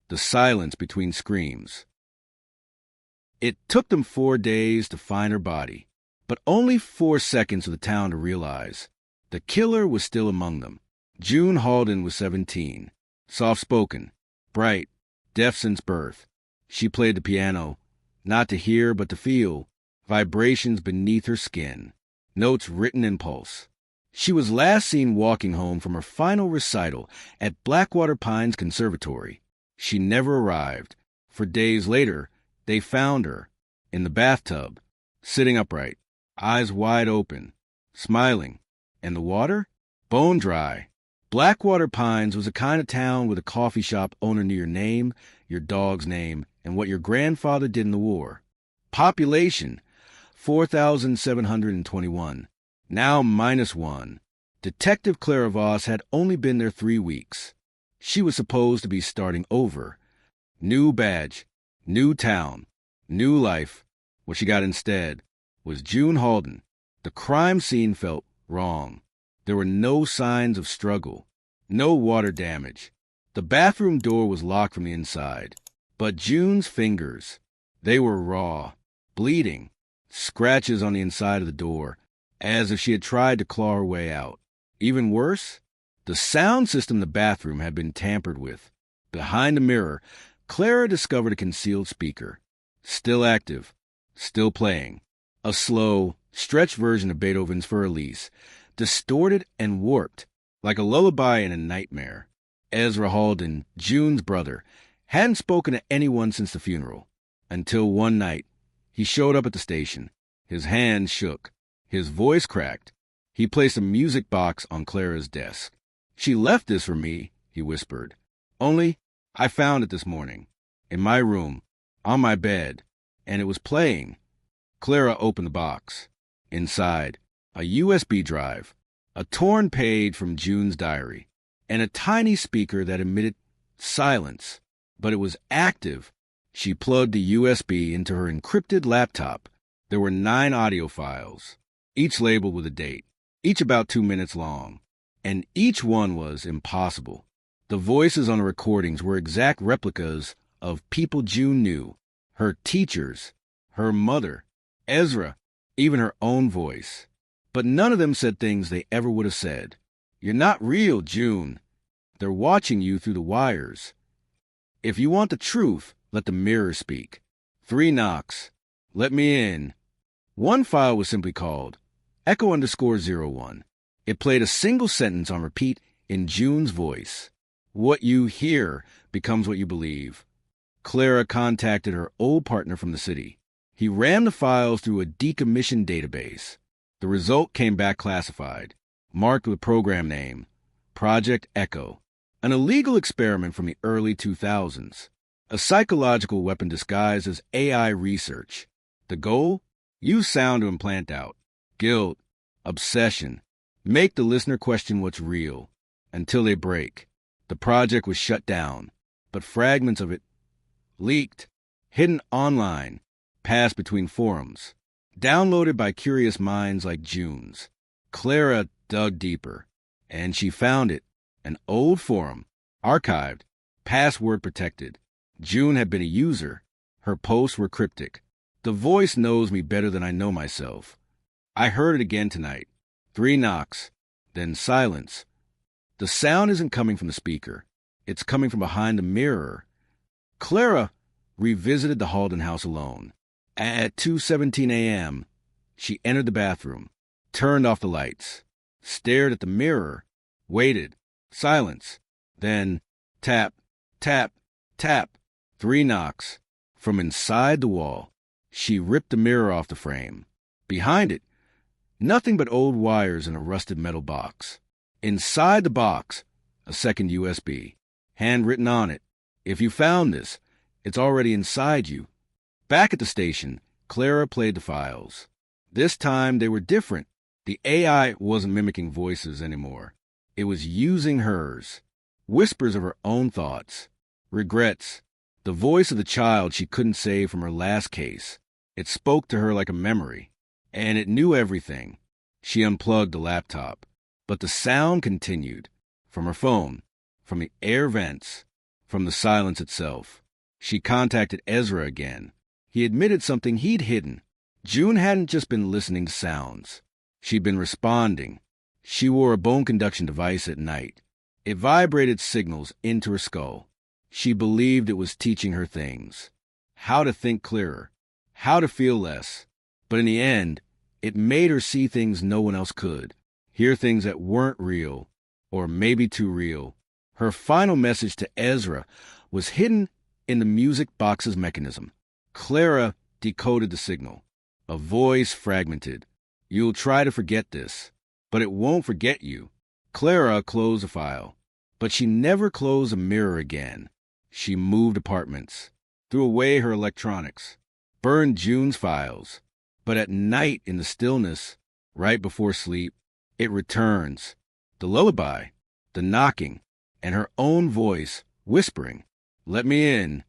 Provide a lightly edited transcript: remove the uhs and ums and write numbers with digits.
the silence between screams. It took them 4 days to find her body, but only 4 seconds for the town to realize the killer was still among them. June Halden was 17, soft-spoken, bright, deaf since birth. She played the piano, not to hear but to feel, vibrations beneath her skin, notes written in pulse. She was last seen walking home from her final recital at Blackwater Pines Conservatory. She never arrived. For days later, they found her in the bathtub, sitting upright, eyes wide open, smiling, and the water? Bone dry. Blackwater Pines was a kind of town with a coffee shop owner near your name, your dog's name, and what your grandfather did in the war. Population, 4,721. Now -1. Detective Clara Voss had only been there 3 weeks. She was supposed to be starting over. New badge, new town, new life. What she got instead was June Halden. The crime scene felt wrong. There were no signs of struggle, no water damage. The bathroom door was locked from the inside. But June's fingers, they were raw, bleeding, scratches on the inside of the door, as if she had tried to claw her way out. Even worse, the sound system in the bathroom had been tampered with. Behind the mirror, Clara discovered a concealed speaker, still active, still playing. A slow, stretched version of Beethoven's Für Elise, distorted and warped, like a lullaby in a nightmare. Ezra Halden, June's brother, hadn't spoken to anyone since the funeral, until one night. He showed up at the station. His hands shook. His voice cracked. He placed a music box on Clara's desk. "She left this for me," he whispered. "Only, I found it this morning, in my room, on my bed, and it was playing." Clara opened the box. Inside, a USB drive, a torn page from June's diary, and a tiny speaker that emitted silence, but it was active. She plugged the USB into her encrypted laptop. There were 9 audio files, each labeled with a date, each about 2 minutes long, and each one was impossible. The voices on the recordings were exact replicas of people June knew, her teachers, her mother, Ezra, even her own voice. But none of them said things they ever would have said. "You're not real, June. They're watching you through the wires. If you want the truth, let the mirror speak. 3 knocks. Let me in." One file was simply called Echo_01. It played a single sentence on repeat in June's voice. "What you hear becomes what you believe." Clara contacted her old partner from the city. He ran the files through a decommissioned database. The result came back classified, marked with a program name, Project Echo, an illegal experiment from the early 2000s, a psychological weapon disguised as AI research. The goal? Use sound to implant doubt, guilt, obsession, make the listener question what's real, until they break. The project was shut down, but fragments of it leaked, hidden online, passed between forums, downloaded by curious minds like June's. Clara dug deeper, and she found it, an old forum, archived, password protected. June had been a user. Her posts were cryptic. "The voice knows me better than I know myself. I heard it again tonight. 3 knocks, then silence. The sound isn't coming from the speaker. It's coming from behind the mirror." Clara revisited the Halden house alone. At 2:17 a.m., she entered the bathroom, turned off the lights, stared at the mirror, waited, silence, then tap, tap, tap, 3 knocks. From inside the wall, she ripped the mirror off the frame. Behind it, nothing but old wires in a rusted metal box. Inside the box, a second USB, handwritten on it. "If you found this, it's already inside you." Back at the station, Clara played the files. This time they were different. The AI wasn't mimicking voices anymore. It was using hers. Whispers of her own thoughts. Regrets. The voice of the child she couldn't save from her last case. It spoke to her like a memory. And it knew everything. She unplugged the laptop. But the sound continued. From her phone. From the air vents. from the silence itself. She contacted Ezra again. He admitted something he'd hidden. June hadn't just been listening to sounds. She'd been responding. She wore a bone conduction device at night. It vibrated signals into her skull. She believed it was teaching her things. How to think clearer. How to feel less. But in the end, it made her see things no one else could. Hear things that weren't real, or maybe too real. Her final message to Ezra was hidden in the music box's mechanism. Clara decoded the signal. A voice fragmented. You'll try to forget this, but it won't forget you. Clara closed the file, but she never closed a mirror again. She moved apartments, threw away her electronics, burned June's files. But at night in the stillness, right before sleep, it returns. The lullaby, the knocking, and her own voice whispering, "Let me in."